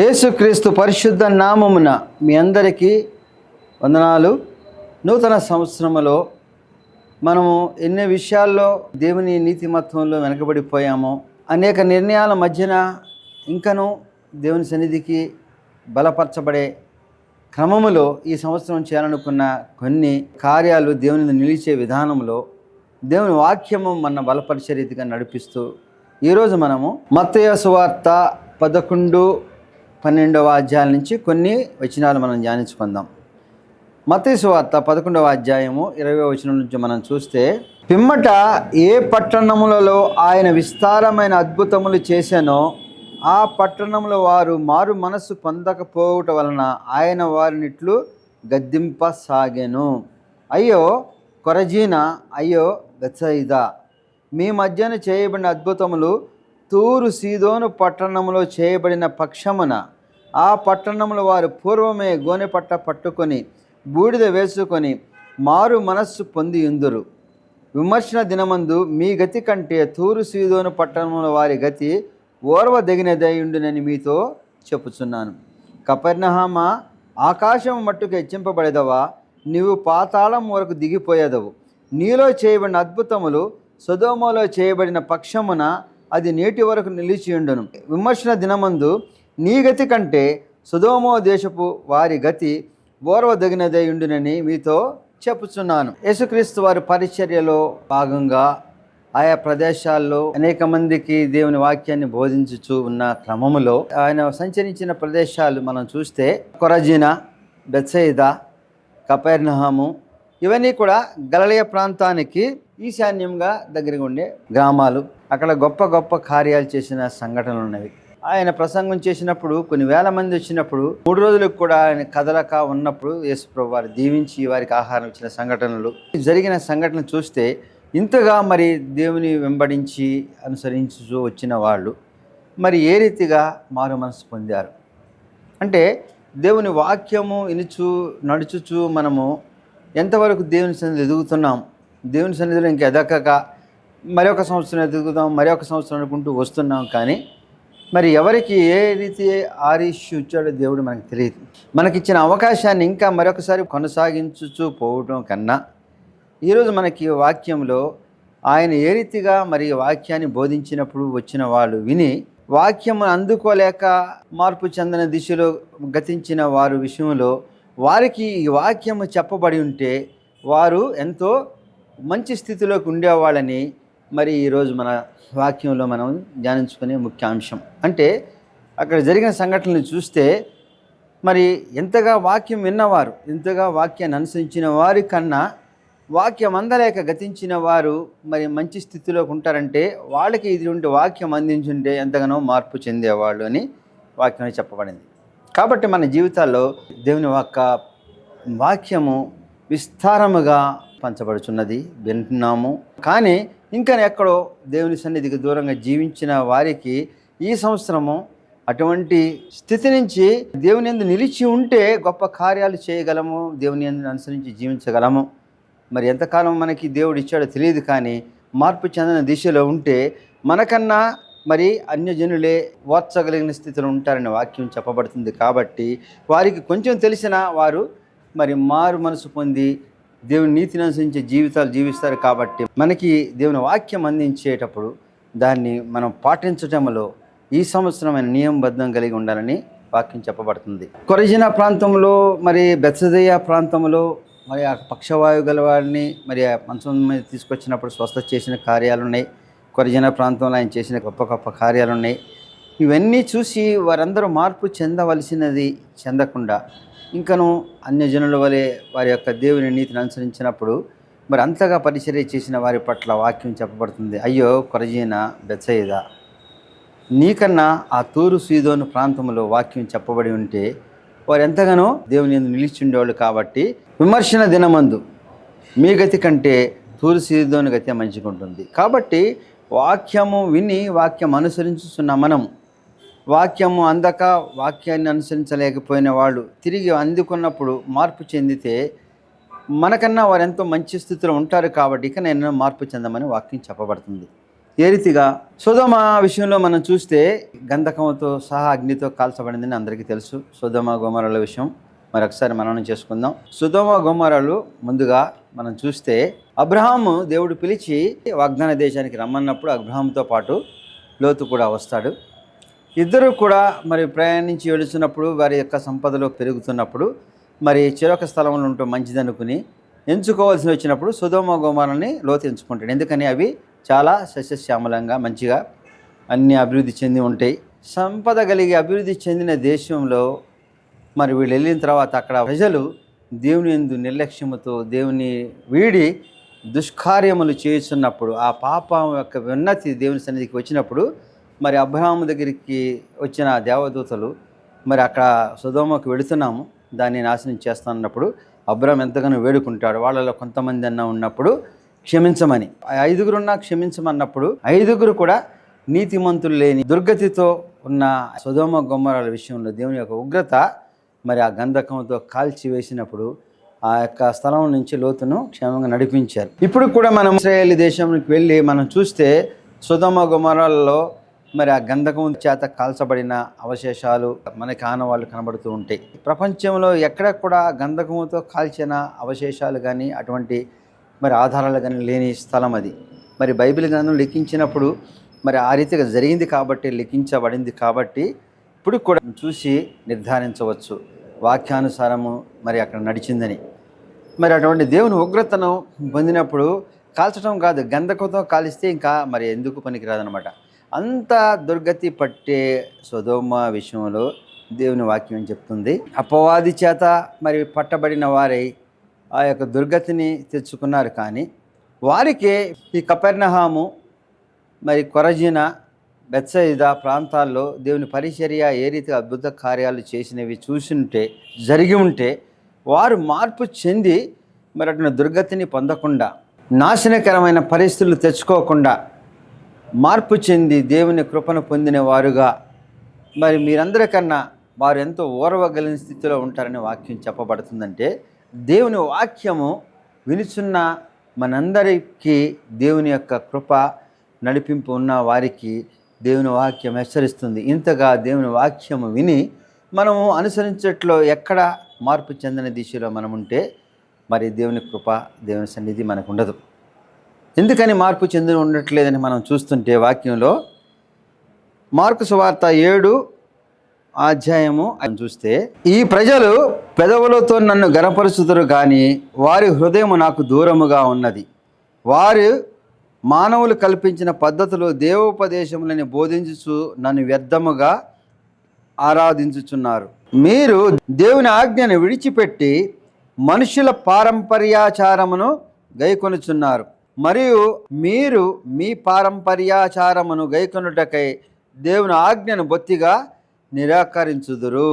యేసుక్రీస్తు పరిశుద్ధ నామమున మీ అందరికీ వందనాలు. నూతన సంవత్సరములో మనము ఎన్ని విషయాల్లో దేవుని నీతిమత్వంలో వెనకబడిపోయామో, అనేక నిర్ణయాల మధ్యన ఇంకనూ దేవుని సన్నిధికి బలపరచబడే క్రమములో ఈ సంవత్సరం చేయాలనుకున్న కొన్ని కార్యాలు దేవుని నిలిచే విధానంలో దేవుని వాక్యము మన బలపరిచే రీతిగా నడిపిస్తూ ఈరోజు మనము మత్తయి సువార్త 11-12 అధ్యాయాల నుంచి కొన్ని వచనాలు మనం ధ్యానించుకుందాం. మత్తయి సువార్త 11వ అధ్యాయము 20వ వచనం నుంచి మనం చూస్తే, పిమ్మట ఏ పట్టణములలో ఆయన విస్తారమైన అద్భుతములు చేశానో ఆ పట్టణంలో వారు మారు మనస్సు పొందకపోవుట వలన ఆయన వారినిట్లు గద్దింపసాగెను. అయ్యో కొరజీన, అయ్యో బెత్సయిదా, మీ మధ్యన చేయబడిన అద్భుతములు తూరు సీదోను పట్టణంలో చేయబడిన పక్షమున ఆ పట్టణంలో వారు పూర్వమే గోనెపట్ట పట్టుకొని బూడిద వేసుకొని మారు మనస్సు పొంది ఉందురు. విమర్శన దినమందు మీ గతి కంటే తూరు సీదోను పట్టణంలో వారి గతి ఓర్వదగినదై ఉండునని మీతో చెప్పుచున్నాను. కపెర్నహూమా, ఆకాశం మట్టుకు హెచ్చింపబడేదవా, నీవు పాతాళం వరకు దిగిపోయేదవు. నీలో చేయబడిన అద్భుతములు సొదొమలో చేయబడిన పక్షమున అది నేటి వరకు నిలిచియుండును. విమర్శన దినమందు నీ గతి కంటే సొదొమ దేశపు వారి గతి ఓర్వదగినదై ఉండునని మీతో చెప్పుచున్నాను. యేసుక్రీస్తు వారి పరిచర్యలో భాగంగా ఆయా ప్రదేశాల్లో అనేక మందికి దేవుని వాక్యాన్ని బోధించుచూ ఉన్న క్రమములో ఆయన సంచరించిన ప్రదేశాలు మనం చూస్తే కొరజీనా, బెత్సయిదా, కపెర్నహూము, ఇవన్నీ కూడా గలిలయ ప్రాంతానికి ఈశాన్యంగా దగ్గరగా ఉండే గ్రామాలు. అక్కడ గొప్ప గొప్ప కార్యాలు చేసిన సంఘటనలు ఉన్నవి. ఆయన ప్రసంగం చేసినప్పుడు కొన్ని వేల మంది వచ్చినప్పుడు 3 రోజులకు కూడా ఆయన కదలక ఉన్నప్పుడు యేసుప్రభువు వారు దీవించి వారికి ఆహారం ఇచ్చిన సంఘటనలు, జరిగిన సంఘటనలు చూస్తే ఇంతగా మరి దేవుని వెంబడించి అనుసరించు వచ్చిన వాళ్ళు మరి ఏ రీతిగా మారు మనసు పొందారు అంటే, దేవుని వాక్యము నడుచుచు మనము ఎంతవరకు దేవుని సన్నిధిలో ఎదుగుతున్నాం, దేవుని సన్నిధిలో ఇంక ఎదగక మరొక సంవత్సరం ఎదుగుదాం, మరొక సంవత్సరం అనుకుంటూ వస్తున్నాం. కానీ మరి ఎవరికి ఏ రీతి ఆరీష్యు ఇచ్చాడో దేవుడు మనకు తెలియదు. మనకిచ్చిన అవకాశాన్ని ఇంకా మరొకసారి కొనసాగించుచూ పోవటం కన్నా ఈరోజు మనకి వాక్యంలో ఆయన ఏ రీతిగా మరి వాక్యాన్ని బోధించినప్పుడు వచ్చిన వాళ్ళు విని వాక్యము అందుకోలేక మార్పు చెందిన దిశలో గతించిన వారి విషయంలో వారికి ఈ వాక్యము చెప్పబడి ఉంటే వారు ఎంతో మంచి స్థితిలోకి ఉండేవాళ్ళని మరి ఈరోజు మన వాక్యంలో మనం ధ్యానించుకునే ముఖ్య అంశం. అంటే అక్కడ జరిగిన సంఘటనలు చూస్తే మరి ఎంతగా వాక్యం విన్నవారు, ఎంతగా వాక్యాన్ని అనుసరించిన వారి కన్నా వాక్యం అందలేక గతించిన వారు మరి మంచి స్థితిలోకి ఉంటారంటే వాళ్ళకి ఇది ఉంటే వాక్యం అందించుంటే ఎంతగానో మార్పు చెందేవాళ్ళు అని వాక్యంలో చెప్పబడింది. కాబట్టి మన జీవితాల్లో దేవుని వాక్యము విస్తారముగా పంచబడుచున్నది, వింటున్నాము. కానీ ఇంకా ఎక్కడో దేవుని సన్నిధికి దూరంగా జీవించిన వారికి ఈ సంవత్సరము అటువంటి స్థితి నుంచి దేవుని యందు నిలిచి ఉంటే గొప్ప కార్యాలు చేయగలము, దేవుని యందు అనుసరించి జీవించగలము. మరి ఎంతకాలం మనకి దేవుడు ఇచ్చాడో తెలియదు, కానీ మార్పు చెందిన దిశలో ఉంటే మనకన్నా మరి అన్యజనులే ఓర్చగలిగిన స్థితిలో ఉంటారని వాక్యం చెప్పబడుతుంది. కాబట్టి వారికి కొంచెం తెలిసిన వారు మరి మారు మనసు పొంది దేవుని నీతిని అనుసరించే జీవితాలు జీవిస్తారు. కాబట్టి మనకి దేవుని వాక్యం అందించేటప్పుడు దాన్ని మనం పాటించటంలో ఈ సంవత్సరమైన నియమబద్ధం కలిగి ఉండాలని వాక్యం చెప్పబడుతుంది. కొరజీనా ప్రాంతంలో మరి బెత్సయిదా ప్రాంతంలో మరి ఆ పక్షవాయువు గల వారిని మరి ఆ మంచం మీద తీసుకొచ్చినప్పుడు స్వస్థత చేసిన కార్యాలు ఉన్నాయి. కొరజీనా ప్రాంతంలో ఆయన చేసిన గొప్ప గొప్ప కార్యాలు ఉన్నాయి. ఇవన్నీ చూసి వారందరూ మార్పు చెందవలసినది చెందకుండా ఇంకను అన్యజనుల వలె వారి యొక్క దేవుని నీతిని అనుసరించినప్పుడు మరి అంతగా పరిచర్య చేసిన వారి పట్ల వాక్యం చెప్పబడుతుంది. అయ్యో కొరజీనా, బెత్సయిదా, నీకన్నా ఆ తూరు సీదోను ప్రాంతంలో వాక్యం చెప్పబడి ఉంటే వారు ఎంతగానో దేవుని యందు నిలిచి ఉండేవాళ్ళు. కాబట్టి విమర్శన దినమందు మీ గతి కంటే తూరు సీదోను గతి మంచిగా ఉంటుంది. కాబట్టి వాక్యము విని వాక్యం అనుసరించుతున్న మనం వాక్యము అందక వాక్యాన్ని అనుసరించలేకపోయిన వాళ్ళు తిరిగి అందుకున్నప్పుడు మార్పు చెందితే మనకన్నా వారు ఎంతో మంచి స్థితిలో ఉంటారు. కాబట్టి ఇక నేను మార్పు చెందమని వాక్యం చెప్పబడుతుంది. ఏ రీతిగా సొదొమ విషయంలో మనం చూస్తే గంధకంతో సహా అగ్నితో కాల్చబడిందని అందరికీ తెలుసు. సొదొమ గొమొర్రాల విషయం మరొకసారి మననం చేసుకుందాం. సొదొమ గొమొర్రాలు ముందుగా మనం చూస్తే అబ్రహాము దేవుడు పిలిచి వాగ్దాన దేశానికి రమ్మన్నప్పుడు అబ్రహాంతో పాటు లోతు కూడా వస్తాడు. ఇద్దరు కూడా మరి ప్రయాణించి వెళుతున్నప్పుడు వారి యొక్క సంపదలో పెరుగుతున్నప్పుడు మరి చెరొక స్థలంలో ఉండటం మంచిదనుకుని ఎంచుకోవాల్సి వచ్చినప్పుడు సొదొమ గొమొర్రాని లోతు ఎంచుకుంటాడు. ఎందుకని అవి చాలా సస్యశ్యామలంగా మంచిగా అన్ని అభివృద్ధి చెంది ఉంటాయి. సంపద కలిగి అభివృద్ధి చెందిన దేశంలో మరి వీళ్ళు వెళ్ళిన తర్వాత అక్కడ ప్రజలు దేవుని యందు నిర్లక్ష్యముతో దేవుని వీడి దుష్కార్యములు చేస్తున్నప్పుడు ఆ పాపం యొక్క ఉన్నతి దేవుని సన్నిధికి వచ్చినప్పుడు మరి అబ్రహాము దగ్గరికి వచ్చిన దేవదూతలు మరి అక్కడ సొదొమకు వెళుతున్నాము, దాన్ని నాశనం చేస్తానన్నప్పుడు అబ్రహాం ఎంతగానో వేడుకుంటాడు. వాళ్ళలో కొంతమంది అన్న ఉన్నప్పుడు క్షమించమని, 5గురున్నా క్షమించమన్నప్పుడు 5గురు కూడా నీతిమంతులు లేని దుర్గతితో ఉన్న సొదొమ గొమొర్రాల విషయంలో దేవుని యొక్క ఉగ్రత మరి ఆ గంధకంతో కాల్చి వేసినప్పుడు ఆ యొక్క స్థలం నుంచి లోతును క్షేమంగా నడిపించారు. ఇప్పుడు కూడా మనం ఇశ్రాయేలు దేశానికి వెళ్ళి మనం చూస్తే సొదొమ గొమొర్రాలలో మరి ఆ గంధకం చేత కాల్చబడిన అవశేషాలు మనకి ఆనవాళ్ళు కనబడుతూ ఉంటాయి. ప్రపంచంలో ఎక్కడ కూడా గంధకముతో కాల్చిన అవశేషాలు కానీ అటువంటి మరి ఆధారాలు కానీ లేని స్థలం అది. మరి బైబిల్ గ్రంథం లిఖించినప్పుడు మరి ఆ రీతిగా జరిగింది కాబట్టి, లిఖించబడింది కాబట్టి ఇప్పుడు కూడా చూసి నిర్ధారించవచ్చు వాక్యానుసారము మరి అక్కడ నడిచిందని. మరి అటువంటి దేవుని ఉగ్రతను పొందినప్పుడు కాల్చడం కాదు, గంధకంతో కాలిస్తే ఇంకా మరి ఎందుకు పనికిరాదనమాట. అంత దుర్గతి పట్టే సొదొమ విషయంలో దేవుని వాక్యం చెప్తుంది. అపవాది చేత మరి పట్టబడిన వారై ఆ యొక్క దుర్గతిని తెచ్చుకున్నారు. కానీ వారికే ఈ కపెర్నహాము మరి కొరజీన బెత్సయిదా ప్రాంతాల్లో దేవుని పరిచర్య ఏ రీతిగా అద్భుత కార్యాలు చేసినవి చూసింటే జరిగి ఉంటే వారు మార్పు చెంది మరి అటువంటి దుర్గతిని పొందకుండా, నాశనకరమైన పరిస్థితులు తెచ్చుకోకుండా మార్పు చెంది దేవుని కృపను పొందిన వారుగా మరి మీరందరికన్నా వారు ఎంతో ఓర్వగలిగిన స్థితిలో ఉంటారని వాక్యం చెప్పబడుతుందంటే, దేవుని వాక్యము వినుచున్న మనందరికీ దేవుని యొక్క కృప నడిపింపు ఉన్న వారికి దేవుని వాక్యం హెచ్చరిస్తుంది. ఇంతగా దేవుని వాక్యము విని మనము అనుసరించట్లో ఎక్కడ మార్పు చెందిన దిశలో మనం ఉంటే మరి దేవుని కృప దేవుని సన్నిధి మనకు ఉండదు. ఎందుకని మార్పు చెంది ఉండట్లేదని మనం చూస్తుంటే వాక్యంలో మార్కు సువార్త 7 అధ్యాయము అని చూస్తే, ఈ ప్రజలు పెదవులతో నన్ను గనపరుచుదురు కానీ వారి హృదయము నాకు దూరముగా ఉన్నది. వారు మానవులు కల్పించిన పద్ధతులు దేవోపదేశములని బోధించుచు నన్ను వ్యర్థముగా ఆరాధించుచున్నారు. మీరు దేవుని ఆజ్ఞను విడిచిపెట్టి మనుషుల పారంపర్యాచారమును గైకొనుచున్నారు, మరియు మీరు మీ పారంపర్యాచారమును గైకొనుటకై దేవుని ఆజ్ఞను బొత్తిగా నిరాకరించుదురు.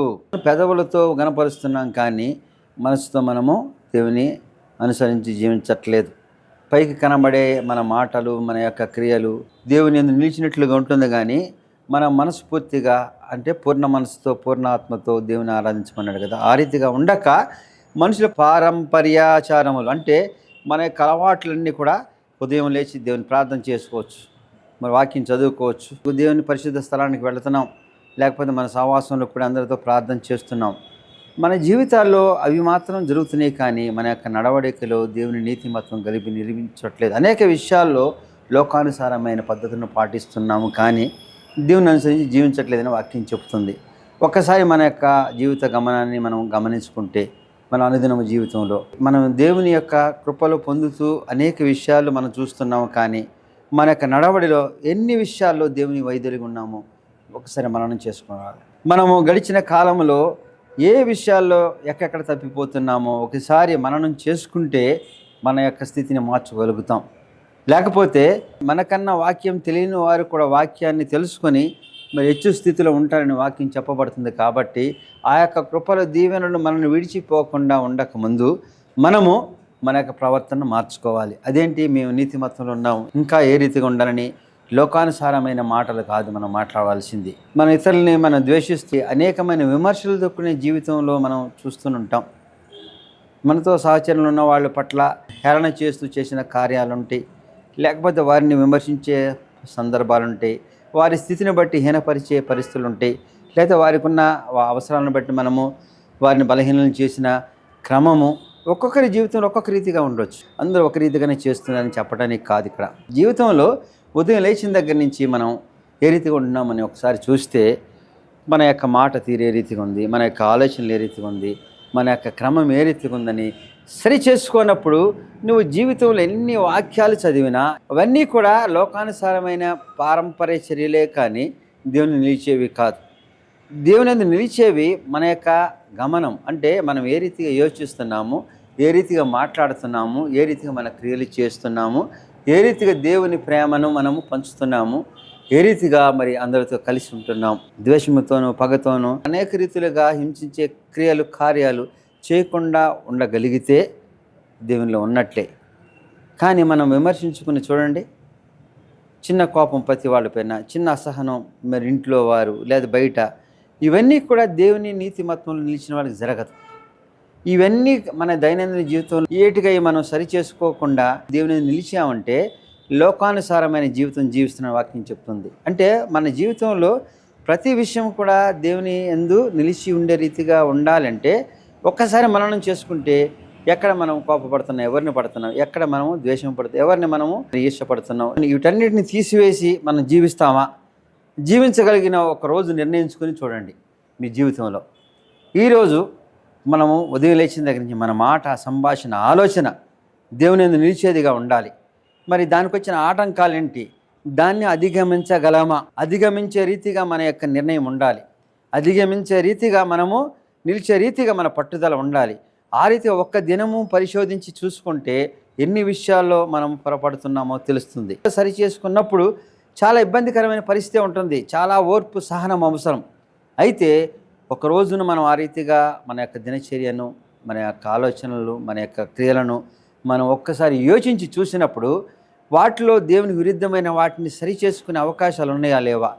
పెదవులతో గనపరుస్తున్నాం కానీ మనసుతో మనము దేవుని అనుసరించి జీవించట్లేదు. పైకి కనబడే మన మాటలు, మన యొక్క క్రియలు దేవుని యందు నిలిచినట్లుగా ఉంటుంది కానీ మన మనస్ఫూర్తిగా అంటే పూర్ణ మనసుతో పూర్ణ ఆత్మతో దేవుని ఆరాధించమన్నాడు కదా. ఆ రీతిగా ఉండక మనుషుల పారంపర్యాచారములు అంటే మన యొక్క అలవాట్లన్నీ కూడా ఉదయం లేచి దేవుని ప్రార్థన చేసుకోవచ్చు, మరి వాక్యం చదువుకోవచ్చు, దేవుని పరిశుద్ధ స్థలానికి వెళుతున్నాం, లేకపోతే మన సహవాసంలో కూడా అందరితో ప్రార్థన చేస్తున్నాం. మన జీవితాల్లో అవి మాత్రం జరుగుతున్నాయి కానీ మన యొక్క నడవడికలో దేవుని నీతిమత్వం కలిపి నిర్మించట్లేదు. అనేక విషయాల్లో లోకానుసారమైన పద్ధతులను పాటిస్తున్నాము కానీ దేవుని అనుసరించి జీవించట్లేదని వాక్యం చెబుతుంది. ఒక్కసారి మన యొక్క జీవిత గమనాన్ని మనం గమనించుకుంటే మన అనుదినము జీవితంలో మనం దేవుని యొక్క కృపలు పొందుతూ అనేక విషయాలు మనం చూస్తున్నాము కానీ మన యొక్క నడవడిలో ఎన్ని విషయాల్లో దేవుని వైదొలిగి ఉన్నామో ఒకసారి మననం చేసుకోవాలి. మనము గడిచిన కాలంలో ఏ విషయాల్లో ఎక్కడెక్కడ తప్పిపోతున్నామో ఒకసారి మననం చేసుకుంటే మన యొక్క స్థితిని మార్చగలుగుతాం. లేకపోతే మనకన్నా వాక్యం తెలియని వారు కూడా వాక్యాన్ని తెలుసుకొని మరి హెచ్చు స్థితిలో ఉంటారని వాక్యం చెప్పబడుతుంది. కాబట్టి ఆ యొక్క కృపల దీవెనలు మనల్ని విడిచిపోకుండా ఉండకముందు మనము మన యొక్క ప్రవర్తనను మార్చుకోవాలి. అదేంటి, మేము నీతిమత్వంలో ఉన్నాము, ఇంకా ఏ రీతిగా ఉండాలని లోకానుసారమైన మాటలు కాదు మనం మాట్లాడవలసింది. మన ఇతరులని మనం ద్వేషిస్తే అనేకమైన విమర్శలు దొక్కునే జీవితంలో మనం చూస్తుంటాం. మనతో సహచరులు ఉన్న వాళ్ళ పట్ల హేళన చేస్తూ చేసిన కార్యాలుంటాయి, లేకపోతే వారిని విమర్శించే సందర్భాలు ఉంటాయి, వారి స్థితిని బట్టి హీనపరిచే పరిస్థితులు ఉంటాయి, లేదా వారికి ఉన్న అవసరాలను బట్టి మనము వారిని బలహీనం చేసిన క్రమము ఒక్కొక్కరి జీవితంలో ఒక్కొక్క రీతిగా ఉండొచ్చు. అందరూ ఒక రీతిగానే చేస్తున్నారని చెప్పడానికి కాదు. ఇక్కడ జీవితంలో ఉదయం లేచిన దగ్గర నుంచి మనం ఏ రీతిగా ఉంటున్నామని ఒకసారి చూస్తే మన యొక్క మాట తీరు ఏ రీతిగా ఉంది, మన యొక్క ఆలోచనలు ఏ రీతిగా ఉంది, మన యొక్క క్రమం ఏ రీతిగా ఉందని సరి చేసుకున్నప్పుడు నువ్వు జీవితంలో ఎన్ని వాక్యాలు చదివినా అవన్నీ కూడా లోకానుసారమైన పారంపర్య చర్యలే కానీ దేవుని నిలిచేవి కాదు. దేవుని యందు నిలిచేవి మన యొక్క గమనం, అంటే మనం ఏ రీతిగా యోచిస్తున్నాము, ఏ రీతిగా మాట్లాడుతున్నాము, ఏ రీతిగా మన క్రియలు చేస్తున్నాము, ఏ రీతిగా దేవుని ప్రేమను మనము పంచుతున్నాము, ఏ రీతిగా మరి అందరితో కలిసి ఉంటున్నాం. ద్వేషముతోనూ పగతోనూ అనేక రీతులుగా హింసించే క్రియలు కార్యాలు చేయకుండా ఉండగలిగితే దేవునిలో ఉన్నట్లే. కానీ మనం విమర్శించుకుని చూడండి, చిన్న కోపం ప్రతి వాళ్ళపైన, చిన్న అసహనం మరి ఇంట్లో వారు లేదా బయట, ఇవన్నీ కూడా దేవుని నీతిమత్వంలో నిలిచిన వాళ్ళకి జరగదు. ఇవన్నీ మన దైనందిన జీవితంలో ఏటిగా మనం సరి చేసుకోకుండా దేవుని నిలిచామంటే లోకానుసారమైన జీవితం జీవిస్తున్న వాక్యం చెప్తుంది. అంటే మన జీవితంలో ప్రతి విషయం కూడా దేవుని యందు నిలిచి ఉండే రీతిగా ఉండాలంటే ఒక్కసారి మననం చేసుకుంటే ఎక్కడ మనం కోపపడుతున్నాం, ఎవరిని పడుతున్నాం, ఎక్కడ మనము ద్వేషం పడుతున్నాం, ఎవరిని మనము ఈర్ష్యపడుతున్నాం, వీటన్నిటిని తీసివేసి మనం జీవిస్తామా? జీవించగలిగిన ఒక రోజు నిర్ణయించుకొని చూడండి మీ జీవితంలో. ఈరోజు మనము ఉదయం లేచిన దగ్గర నుంచి మన మాట, సంభాషణ, ఆలోచన దేవుని యందు నిలిచేదిగా ఉండాలి. మరి దానికి వచ్చిన ఆటంకాలు ఏంటి? దాన్ని అధిగమించగలమా? అధిగమించే రీతిగా మన యొక్క నిర్ణయం ఉండాలి. అధిగమించే రీతిగా మనము నిలిచే రీతిగా మన పట్టుదల ఉండాలి. ఆ రీతిగా ఒక్క దినము పరిశోధించి చూసుకుంటే ఎన్ని విషయాల్లో మనం పొరపడుతున్నామో తెలుస్తుంది. సరి చేసుకున్నప్పుడు చాలా ఇబ్బందికరమైన పరిస్థితి ఉంటుంది, చాలా ఓర్పు సహనం అవసరం. అయితే ఒక రోజును మనం ఆ రీతిగా మన యొక్క దినచర్యను, మన యొక్క ఆలోచనలు, మన యొక్క క్రియలను మనం ఒక్కసారి యోచించి చూసినప్పుడు వాటిలో దేవుని విరుద్ధమైన వాటిని సరి చేసుకునే అవకాశాలు ఉన్నాయా లేవా?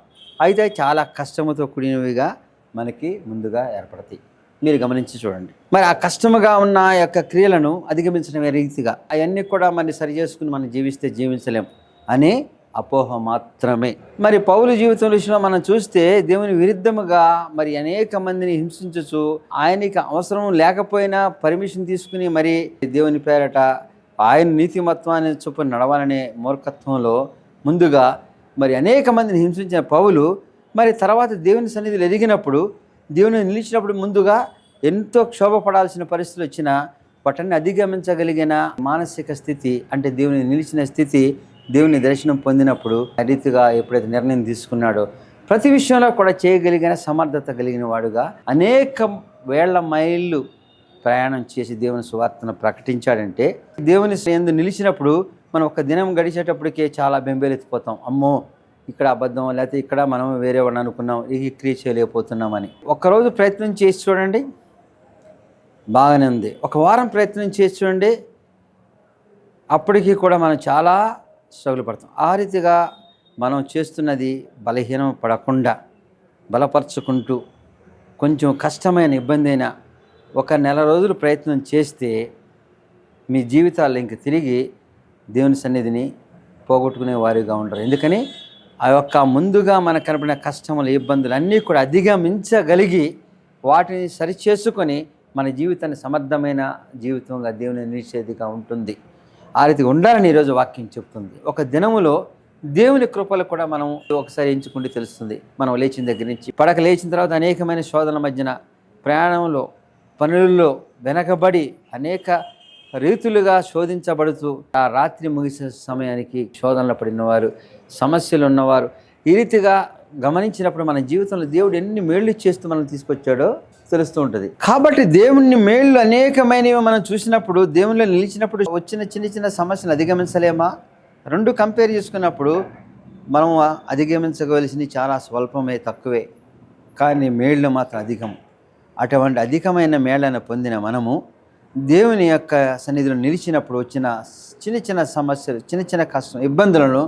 అయితే చాలా కష్టముతో కూడినవిగా మనకి ముందుగా ఏర్పడతాయి. మీరు గమనించి చూడండి. మరి ఆ కష్టముగా ఉన్న యొక్క క్రియలను అధిగమించడం రీతిగా అవన్నీ కూడా మరి సరి చేసుకుని మనం జీవించలేం అనే అపోహ మాత్రమే. మరి పౌలు జీవితం విషయంలో మనం చూస్తే దేవుని విరుద్ధముగా మరి అనేక మందిని హింసించచ్చు, ఆయనకి అవసరం లేకపోయినా పర్మిషన్ తీసుకుని మరి దేవుని పేరట ఆయన నీతిమత్వాన్ని చొప్పున నడవాలనే మూర్ఖత్వంలో ముందుగా మరి అనేక మందిని హింసించిన పౌలు మరి తర్వాత దేవుని సన్నిధిలో ఎదిగినప్పుడు, దేవుని నిలిచినప్పుడు ముందుగా ఎంతో క్షోభపడాల్సిన పరిస్థితులు వచ్చినా వాటిని అధిగమించగలిగిన మానసిక స్థితి, అంటే దేవుని నిలిచిన స్థితి, దేవుని దర్శనం పొందినప్పుడు ఆ రీతిగా ఎప్పుడైతే నిర్ణయం తీసుకున్నాడో ప్రతి విషయంలో కూడా చేయగలిగిన సమర్థత కలిగిన వాడుగా అనేక వేల మైళ్ళు ప్రయాణం చేసి దేవుని సువార్తను ప్రకటించాడంటే, దేవుని యందు నిలిచినప్పుడు మనం ఒక దినం గడిచేటప్పటికే చాలా బెంబేలెత్తిపోతాం. అమ్మో, ఇక్కడ అబద్ధం, లేకపోతే ఇక్కడ మనం వేరే వాడిని అనుకున్నాం, ఈ క్రియ చేయలేకపోతున్నామని. ఒక్కరోజు ప్రయత్నం చేసి చూడండి, బాగానే ఉంది. ఒక వారం ప్రయత్నం చేసి చూడండి, అప్పటికి కూడా మనం చాలా స్ట్రగుల్ పడతాం. ఆ రీతిగా మనం చేస్తున్నది బలహీనం పడకుండా బలపరుచుకుంటూ కొంచెం కష్టమైన ఇబ్బంది అయినా ఒక నెల రోజులు ప్రయత్నం చేస్తే మీ జీవితాల్లో ఇంక తిరిగి దేవుని సన్నిధిని పోగొట్టుకునే వారిగా ఉంటారు. ఎందుకని ఆ యొక్క ముందుగా మనకు కనపడిన కష్టములు, ఇబ్బందులు అన్నీ కూడా అధిగమించగలిగి వాటిని సరిచేసుకొని మన జీవితాన్ని సమర్థమైన జీవితంగా దేవుని నిలిచేదిగా ఉంటుంది. ఆ రీతిగా ఉండాలని ఈరోజు వాక్యం చెప్తుంది. ఒక దినములో దేవుని కృపలు కూడా మనం ఒకసారి ఎంచుకుంటే తెలుస్తుంది. మనం లేచిన దగ్గర నుంచి పడక లేచిన తర్వాత అనేకమైన శోధనల మధ్యన, ప్రయాణంలో, పనులలో వెనకబడి అనేక రీతులుగా శోధించబడుతూ ఆ రాత్రి ముగిసే సమయానికి శోధనలు పడినవారు, సమస్యలు ఉన్నవారు, ఈ రీతిగా గమనించినప్పుడు మన జీవితంలో దేవుడు ఎన్ని మేళ్ళు చేస్తూ మనం తీసుకొచ్చాడో తెలుస్తూ ఉంటుంది. కాబట్టి దేవుని మేళ్ళు అనేకమైనవి మనం చూసినప్పుడు, దేవునిలో నిలిచినప్పుడు వచ్చిన చిన్న చిన్న సమస్యలు అధిగమించలేమా? రెండు కంపేర్ చేసుకున్నప్పుడు మనం అధిగమించవలసినవి చాలా స్వల్పమే, తక్కువే. కానీ మేళ్ళు మాత్రం అధికం. అటువంటి అధికమైన మేళ్లను పొందిన మనము దేవుని యొక్క సన్నిధిలో నిలిచినప్పుడు వచ్చిన చిన్న చిన్న సమస్యలు, చిన్న చిన్న కష్టం, ఇబ్బందులను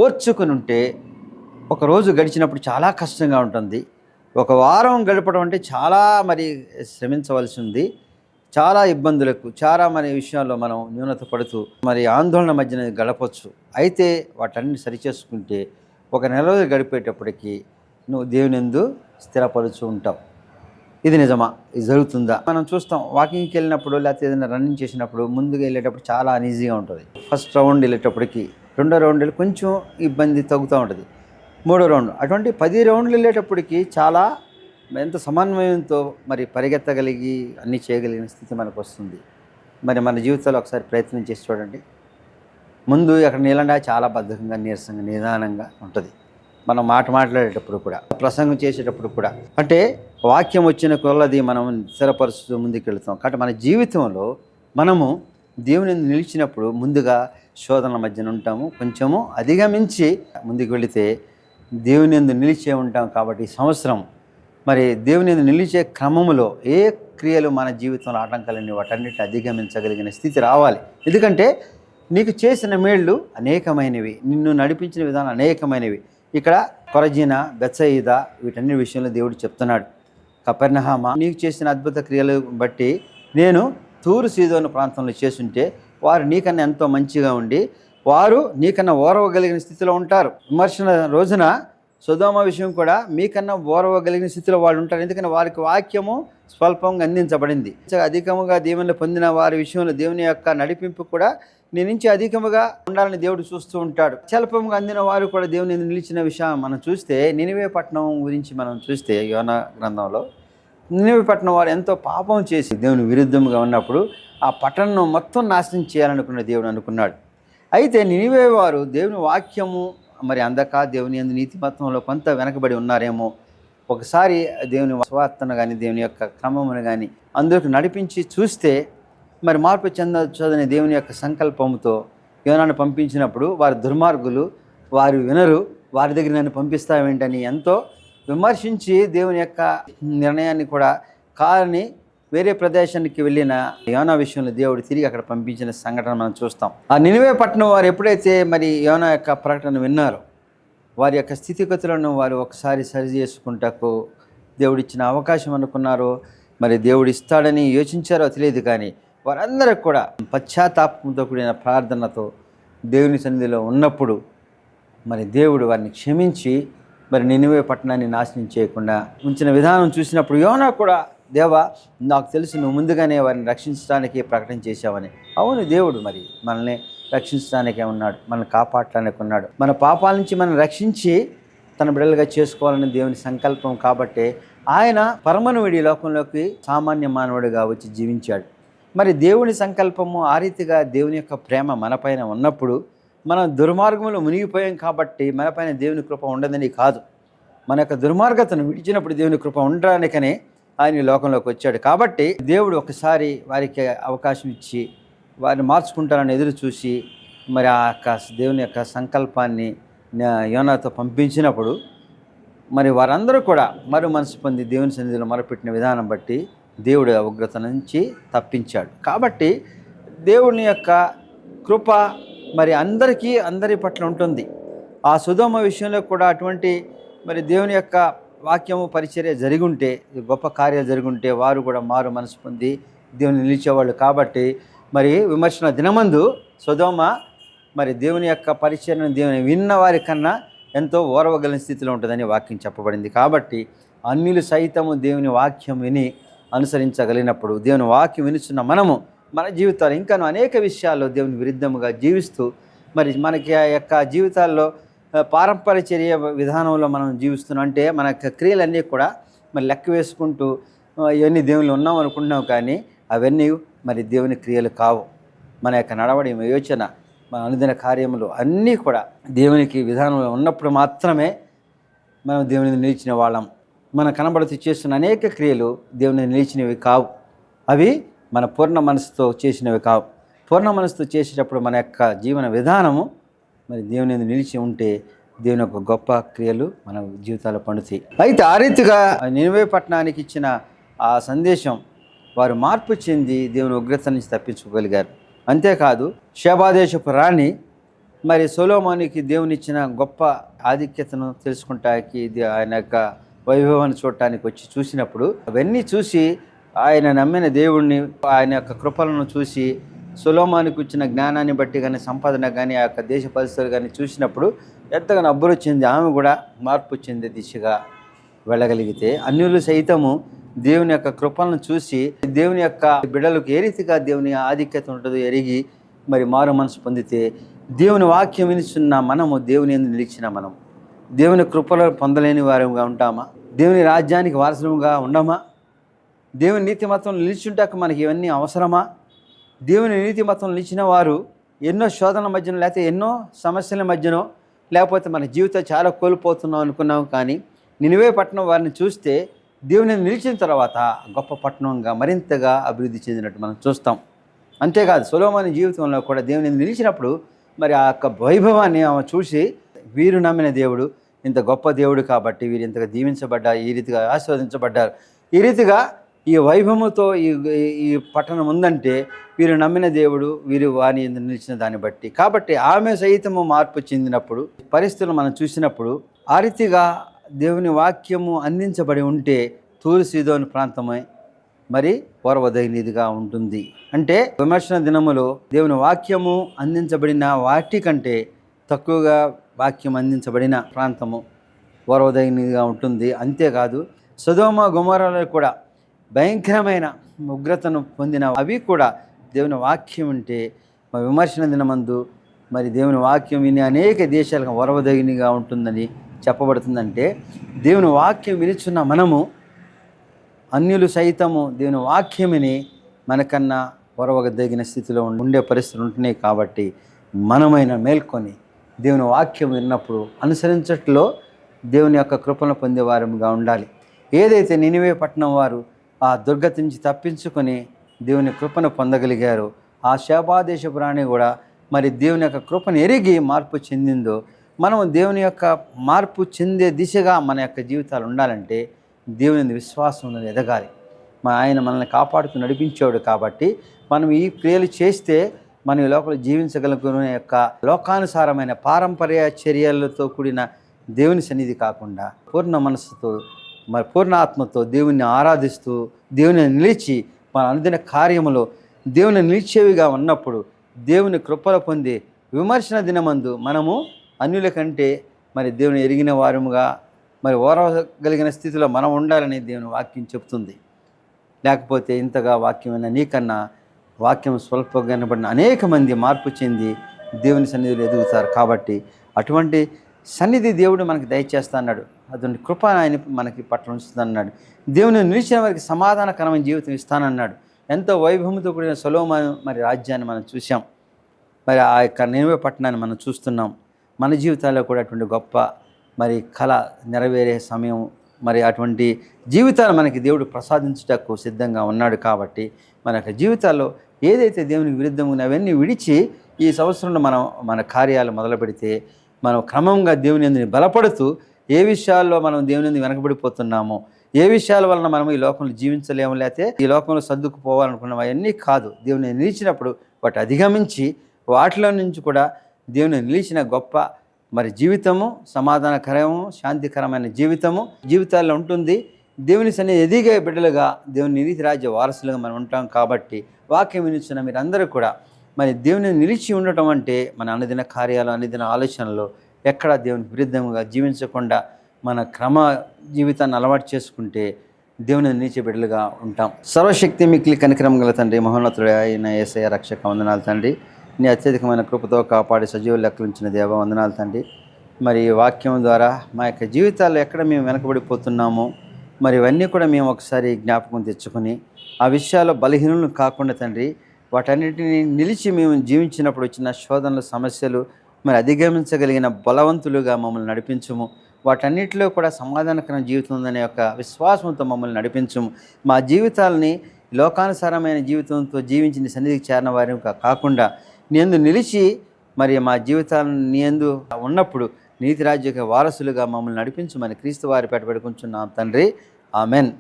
ఓర్చుకుని ఉంటే ఒక రోజు గడిచినప్పుడు చాలా కష్టంగా ఉంటుంది. ఒక వారం గడపడం అంటే చాలా మరి శ్రమించవలసి ఉంది, చాలా ఇబ్బందులకు చాలా మన విషయాల్లో మనం న్యూనత పడుతూ మరి ఆందోళన మధ్యన గడపచ్చు. అయితే వాటన్ని సరిచేసుకుంటే ఒక నెల రోజులు గడిపేటప్పటికి నువ్వు దేవుని యందు స్థిరపరుచు ఉంటావు. ఇది నిజమా? ఇది జరుగుతుందా? మనం చూస్తాం వాకింగ్కి వెళ్ళినప్పుడు లేకపోతే ఏదైనా రన్నింగ్ చేసినప్పుడు ముందుగా వెళ్ళేటప్పుడు చాలా అన్ఈజీగా ఉంటుంది. ఫస్ట్ రౌండ్ వెళ్ళేటప్పటికి రెండో రౌండ్ వెళ్ళి కొంచెం ఇబ్బంది తగ్గుతూ ఉంటుంది. మూడో రౌండ్ అటువంటి 10 రౌండ్లు వెళ్ళేటప్పటికి చాలా ఎంత సమన్వయంతో మరి పరిగెత్తగలిగి అన్నీ చేయగలిగిన స్థితి మనకు వస్తుంది. మరి మన జీవితంలో ఒకసారి ప్రయత్నం చేసి చూడండి. ముందు అక్కడ నీళ్ళండా చాలా బద్ధకంగా నీరసంగా నిదానంగా ఉంటుంది. మనం మాట్లాడేటప్పుడు కూడా ప్రసంగం చేసేటప్పుడు కూడా అంటే వాక్యం వచ్చిన కొలది మనం స్థిరపరుస్తూ ముందుకు వెళుతాం. కాబట్టి మన జీవితంలో మనము దేవుని నిలిచినప్పుడు ముందుగా శోధనల మధ్యన ఉంటాము. కొంచెము అధిగమించి ముందుకు వెళితే దేవుని యందు నిలిచే ఉంటాం. కాబట్టి ఈ సంవత్సరం మరి దేవుని యందు నిలిచే క్రమంలో ఏ క్రియలు మన జీవితంలో ఆటంకాలన్నీ వాటన్నిటిని అధిగమించగలిగిన స్థితి రావాలి. ఎందుకంటే నీకు చేసిన మేళ్ళు అనేకమైనవి, నిన్ను నడిపించిన విధానం అనేకమైనవి. ఇక్కడ కొరజీన, బెత్సయిదా వీటన్ని విషయంలో దేవుడు చెప్తున్నాడు. కపెర్నహూమ నీకు చేసిన అద్భుత క్రియలు బట్టి నేను తూరు సీదోను ప్రాంతంలో చేసుంటే వారు నీకన్నా ఎంతో మంచిగా ఉండి వారు నీకన్నా ఓర్వగలిగిన స్థితిలో ఉంటారు. విమర్శన రోజున సొదొమ విషయం కూడా మీకన్నా ఓర్వగలిగిన స్థితిలో వాళ్ళు ఉంటారు. ఎందుకంటే వారికి వాక్యము స్వల్పంగా అందించబడింది. అధికముగా దీవెనలు పొందిన వారి విషయంలో దేవుని యొక్క నడిపింపు కూడా నీ నుంచి అధికముగా ఉండాలని దేవుడు చూస్తూ ఉంటాడు. స్వల్పంగా అందిన వారు కూడా దేవుని నిలిచిన విషయం మనం చూస్తే నినివే పట్టణం గురించి మనం చూస్తే యోనా గ్రంథంలో నినివే పట్టణం వారు ఎంతో పాపం చేసి దేవుని విరుద్ధంగా ఉన్నప్పుడు ఆ పట్టణం మొత్తం నాశనం చేయాలనుకున్న దేవుడు అనుకున్నాడు. అయితే నినివే వారు దేవుని వాక్యము మరి అందక దేవుని యందు నీతిమత్వంలో కొంత వెనకబడి ఉన్నారేమో. ఒకసారి దేవుని సువార్తను కానీ దేవుని యొక్క క్రమమును కానీ అందరికి నడిపించి చూస్తే మరి మార్పు చెందని దేవుని యొక్క సంకల్పంతో యోనాను పంపించినప్పుడు వారి దుర్మార్గులు వారు వినరు, వారి దగ్గర నన్ను పంపిస్తావేంటని ఎంతో విమర్శించి దేవుని యొక్క నిర్ణయాన్ని కూడా కాదని వేరే ప్రదేశానికి వెళ్ళిన యోనా విషయంలో దేవుడు తిరిగి అక్కడ పంపించిన సంఘటన మనం చూస్తాం. ఆ నినివే పట్టణం వారు ఎప్పుడైతే మరి యోనా యొక్క ప్రకటన విన్నారో వారి యొక్క స్థితిగతులను వారు ఒకసారి సరి చేసుకుంటకు దేవుడిచ్చిన అవకాశం అనుకున్నారో మరి దేవుడు ఇస్తాడని యోచించారో తెలియదు. కానీ వారందరూ కూడా పశ్చాత్తాపంతో కూడిన ప్రార్థనతో దేవుని సన్నిధిలో ఉన్నప్పుడు మరి దేవుడు వారిని క్షమించి మరి నినివే పట్టణాన్ని నాశనం చేయకుండా ఉంచిన విధానం చూసినప్పుడు యోనా కూడా దేవా నాకు తెలుసు నువ్వు ముందుగానే వారిని రక్షించడానికి ప్రకటన చేశావని. అవును, దేవుడు మరి మనల్ని రక్షించడానికే ఉన్నాడు, మనల్ని కాపాడటానికి ఉన్నాడు. మన పాపాల నుంచి మనం రక్షించి తన బిడ్డలుగా చేసుకోవాలని దేవుని సంకల్పం. కాబట్టి ఆయన పరమనుడి లోకంలోకి సామాన్య మానవుడిగా వచ్చి జీవించాడు. మరి దేవుని సంకల్పము ఆ రీతిగా దేవుని యొక్క ప్రేమ మనపైన ఉన్నప్పుడు మనం దుర్మార్గంలో మునిగిపోయాం. కాబట్టి మనపైన దేవుని కృప ఉండదని కాదు, మన యొక్క దుర్మార్గతను విడిచినప్పుడు దేవుని కృప ఉండడానికనే ఆయన లోకంలోకి వచ్చాడు. కాబట్టి దేవుడు ఒకసారి వారికి అవకాశం ఇచ్చి వారిని మార్చుకుంటారని ఎదురు చూసి మరి ఆ యొక్క దేవుని యొక్క సంకల్పాన్ని యోనాతో పంపించినప్పుడు మరి వారందరూ కూడా మరు మనసు పొంది దేవుని సన్నిధిలో మొరపెట్టిన విధానం బట్టి దేవుడు ఉగ్రత నుంచి తప్పించాడు. కాబట్టి దేవుని యొక్క కృప మరి అందరి పట్ల ఉంటుంది. ఆ సొదొమ విషయంలో కూడా అటువంటి మరి దేవుని యొక్క వాక్యము పరిచర్య జరిగుంటే, గొప్ప కార్యాలు జరుగుంటే వారు కూడా మారు మనసు పొంది దేవుని నిలిచేవాళ్ళు. కాబట్టి మరి విమర్శన దినమందు సొదొమ మరి దేవుని యొక్క పరిచర్యను దేవుని విన్న వారి కన్నా ఎంతో ఓర్వగలిగిన స్థితిలో ఉంటుందని వాక్యం చెప్పబడింది. కాబట్టి అన్యులు సైతము దేవుని వాక్యం విని అనుసరించగలిగినప్పుడు దేవుని వాక్యం వినిస్తున్న మనము మన జీవితాలు ఇంకాను అనేక విషయాల్లో దేవుని విరుద్ధముగా జీవిస్తూ మరి మనకి ఆ యొక్క జీవితాల్లో పారంపర్య చర్య విధానంలో మనం జీవిస్తున్నాం. అంటే మన క్రియలన్నీ కూడా మరి లెక్క వేసుకుంటూ ఇవన్నీ దేవుళ్ళు ఉన్నాం అనుకుంటున్నాం. కానీ అవన్నీ మరి దేవుని క్రియలు కావు. మన యొక్క నడవడి, యోచన, మన అనుదిన కార్యములు అన్నీ కూడా దేవునికి విధానంలో ఉన్నప్పుడు మాత్రమే మనం దేవుని నిలిచిన వాళ్ళం. మన కనబడుతూ చేస్తున్న అనేక క్రియలు దేవుని నిలిచినవి కావు. అవి మన పూర్ణ మనసుతో చేసినవి కావు. పూర్ణ మనసుతో చేసేటప్పుడు మన యొక్క జీవన విధానము మరి దేవుని నిలిచి ఉంటే దేవుని యొక్క గొప్ప క్రియలు మన జీవితాల్లో పండుతాయి. అయితే ఆ రీతిగా నినివే పట్టణానికి ఇచ్చిన ఆ సందేశం వారు మార్పు చెంది దేవుని ఉగ్రత నుంచి తప్పించుకోగలిగారు. అంతేకాదు షేబాదేశపు రాణి మరి సొలొమోనుకి దేవుని ఇచ్చిన గొప్ప ఆధిక్యతను తెలుసుకుంటానికి ఆయన యొక్క వైభవాన్ని చూడటానికి వచ్చి చూసినప్పుడు అవన్నీ చూసి ఆయన నమ్మిన దేవుణ్ణి, ఆయన యొక్క కృపలను చూసి సొలొమోనుకు ఇచ్చిన జ్ఞానాన్ని బట్టి కానీ, సంపాదన కానీ, ఆ యొక్క దేశ పరిస్థితులు కానీ చూసినప్పుడు ఎంతగానో అబ్బురొచ్చింది. ఆమె కూడా మార్పు చెందే దిశగా వెళ్ళగలిగితే, అన్యులు సైతము దేవుని యొక్క కృపలను చూసి దేవుని యొక్క బిడ్డలకు ఏ రీతిగా దేవుని ఆధిక్యత ఉంటుందో ఎరిగి మరి మారు మనసు పొందితే, దేవుని వాక్యం వినిస్తున్న మనము, దేవుని యందు నిలిచిన మనం దేవుని కృపలో పొందలేని వారంగా ఉంటామా? దేవుని రాజ్యానికి వారసులుగా ఉండమా? దేవుని నీతిమత్వం నిలిచుంటాక మనకి ఇవన్నీ అవసరమా? దేవుని నీతిమత్వం నిలిచిన వారు ఎన్నో శోధనల మధ్యన, లేకపోతే ఎన్నో సమస్యల మధ్యనో, లేకపోతే మన జీవితం చాలా కోల్పోతున్నాం అనుకున్నాం. కానీ నినివే పట్టణం వారిని చూస్తే దేవుని నిలిచిన తర్వాత గొప్ప పట్టణంగా మరింతగా అభివృద్ధి చెందినట్టు మనం చూస్తాం. అంతేకాదు, సొలొమోను జీవితంలో కూడా దేవుని నిలిచినప్పుడు మరి ఆ యొక్క వైభవాన్ని ఆమె చూసి, వీరు నమ్మిన దేవుడు ఇంత గొప్ప దేవుడు కాబట్టి వీరు ఇంతగా దీవించబడ్డారు, ఈ రీతిగా ఆశీర్వదించబడ్డారు, ఈ రీతిగా ఈ వైభవముతో ఈ పట్టణం ఉందంటే వీరు నమ్మిన దేవుడు, వీరు వాని నిలిచిన దాన్ని బట్టి. కాబట్టి ఆమె సైతము మార్పు చెందినప్పుడు, పరిస్థితులు మనం చూసినప్పుడు, ఆ రీతిగా దేవుని వాక్యము అందించబడి ఉంటే తూరు సీదోను ప్రాంతమై మరి ఓర్వదగినదిగా ఉంటుంది. అంటే విమర్శన దినములో దేవుని వాక్యము అందించబడిన వాటి కంటే తక్కువగా వాక్యం అందించబడిన ప్రాంతము ఓర్వదగినదిగా ఉంటుంది. అంతేకాదు, సొదొమ గొమొర్రాలో కూడా భయంకరమైన ఉగ్రతను పొందిన అవి కూడా దేవుని వాక్యం ఉంటే మరి విమర్శన దినమందు మరి దేవుని వాక్యం విని అనేక దేశాలకు ఓర్వదగినదిగా ఉంటుందని చెప్పబడుతుందంటే, దేవుని వాక్యం వినిచున్న మనము, అన్యులు సైతము దేవుని వాక్యమిని మనకన్నా ఓర్వదగిన స్థితిలో ఉండే పరిస్థితులు ఉంటున్నాయి. కాబట్టి మనమైన మేల్కొని దేవుని వాక్యం విన్నప్పుడు అనుసరించట్లో దేవుని యొక్క కృపను పొందేవారముగా ఉండాలి. ఏదైతే నినివే పట్టణం వారు ఆ దుర్గతి నుంచి తప్పించుకొని దేవుని కృపను పొందగలిగారో, ఆ శాపాదేశపు రాణి కూడా మరి దేవుని యొక్క కృపను ఎరిగి మార్పు చెందిందో, మనం దేవుని యొక్క మార్పు చెందే దిశగా మన యొక్క జీవితాలు ఉండాలంటే దేవుని విశ్వాసంలో ఎదగాలి. ఆయన మనల్ని కాపాడుతూ నడిపించాడు కాబట్టి మనం ఈ క్రియలు చేస్తే మనం ఈ లోపల జీవించగలుగునే యొక్క లోకానుసారమైన పారంపర్య చర్యలతో కూడిన దేవుని సన్నిధి కాకుండా పూర్ణ మనస్సుతో మరి పూర్ణ ఆత్మతో దేవుని ఆరాధిస్తూ దేవుని నిలిచి మన అనుదిన కార్యములో దేవుని నిలిచేవిగా ఉన్నప్పుడు దేవుని కృపలు పొంది విమర్శన దినమందు మనము అన్యుల కంటే మరి దేవుని ఎరిగిన వారముగా మరి ఓర్వగలిగిన స్థితిలో మనం ఉండాలని దేవుని వాక్యం చెప్తుంది. లేకపోతే ఇంతగా వాక్యమైన నీకన్నా వాక్యం స్వల్పంగా వినబడిన అనేక మంది మార్పు చెంది దేవుని సన్నిధిలో ఎదుగుతారు. కాబట్టి అటువంటి సన్నిధి దేవుడు మనకి దయచేస్తా అన్నాడు. అటువంటి కృప ఆయన మనకి పట్ల ఉంచుతానన్నాడు. దేవుని నిలిచిన వారికి సమాధానకరమైన జీవితం ఇస్తానన్నాడు. ఎంతో వైభవంతో కూడిన సొలొమోను మరి రాజ్యాన్ని మనం చూసాం. మరి ఆ యొక్క నినివే పట్టణాన్ని మనం చూస్తున్నాం. మన జీవితాల్లో కూడా అటువంటి గొప్ప మరి కళ నెరవేరే సమయం, మరి అటువంటి జీవితాలు మనకి దేవుడు ప్రసాదించుటకు సిద్ధంగా ఉన్నాడు. కాబట్టి మన యొక్క జీవితాల్లో ఏదైతే దేవునికి విరుద్ధంగా అవన్నీ విడిచి ఈ సంవత్సరంలో మనం మన కార్యాలు మొదలు పెడితే మనం క్రమంగా దేవుని యందు బలపడుతూ ఏ విషయాల్లో మనం దేవుని యందు వెనకబడిపోతున్నామో, ఏ విషయాల వలన మనం ఈ లోకంలో జీవించలేము, లేకపోతే ఈ లోకంలో సర్దుకుపోవాలనుకున్నాం, అవన్నీ కాదు. దేవుని నిలిచినప్పుడు వాటి అధిగమించి వాటిలో నుంచి కూడా దేవుని నిలిచిన గొప్ప మరి జీవితము, సమాధానకరము, శాంతికరమైన జీవితాల్లో ఉంటుంది. దేవుని సన్నిధి ఎదిగే బిడ్డలుగా దేవుని నీతి రాజ్య వారసులుగా మనం ఉంటాం. కాబట్టి వాక్యం వినిస్తున్న మీరందరూ కూడా మరి దేవుని నిలిచి ఉండటం అంటే మన అనుదిన కార్యాలు, అనుదిన ఆలోచనలు ఎక్కడ దేవునికి విరుద్ధంగా జీవించకుండా మన క్రమ జీవితాన్ని అలవాటు చేసుకుంటే దేవుని నిలిచే బిడ్డలుగా ఉంటాం. సర్వశక్తి మిక్కిలి కనికరం గల తండ్రి, మహోన్నతుడు అయిన యేసయ్య రక్షక వందనాలు తండ్రి. నీ అత్యధికమైన కృపతో కాపాడి సజీవులు లెక్కలుంచిన దేవ వందనాలు తండ్రి. మరి వాక్యం ద్వారా మా యొక్క జీవితాల్లో ఎక్కడ మేము వెనకబడిపోతున్నామో మరి ఇవన్నీ కూడా మేము ఒకసారి జ్ఞాపకం తెచ్చుకొని ఆ విషయాల్లో బలహీనులు కాకుండా తండ్రి, వాటన్నిటిని నిలిచి మేము జీవించినప్పుడు వచ్చిన శోధనలు, సమస్యలు మరి అధిగమించగలిగిన బలవంతులుగా మమ్మల్ని నడిపించుము. వాటన్నిటిలో కూడా సమాధానకరమైన జీవితం ఉందనే యొక్క విశ్వాసంతో మమ్మల్ని నడిపించుము. మా జీవితాలని లోకానుసారమైన జీవితంతో జీవించి నీ సన్నిధికి చేరిన వారి కాకుండా నీ యందు నిలిచి మరి మా జీవితాలను నీ యందు ఉన్నప్పుడు నీతి రాజ్యక వారసులుగా మమ్మల్ని నడిపించమని క్రీస్తు వారి పేట పెట్టుకుంటున్నాం తండ్రి. ఆమెన్.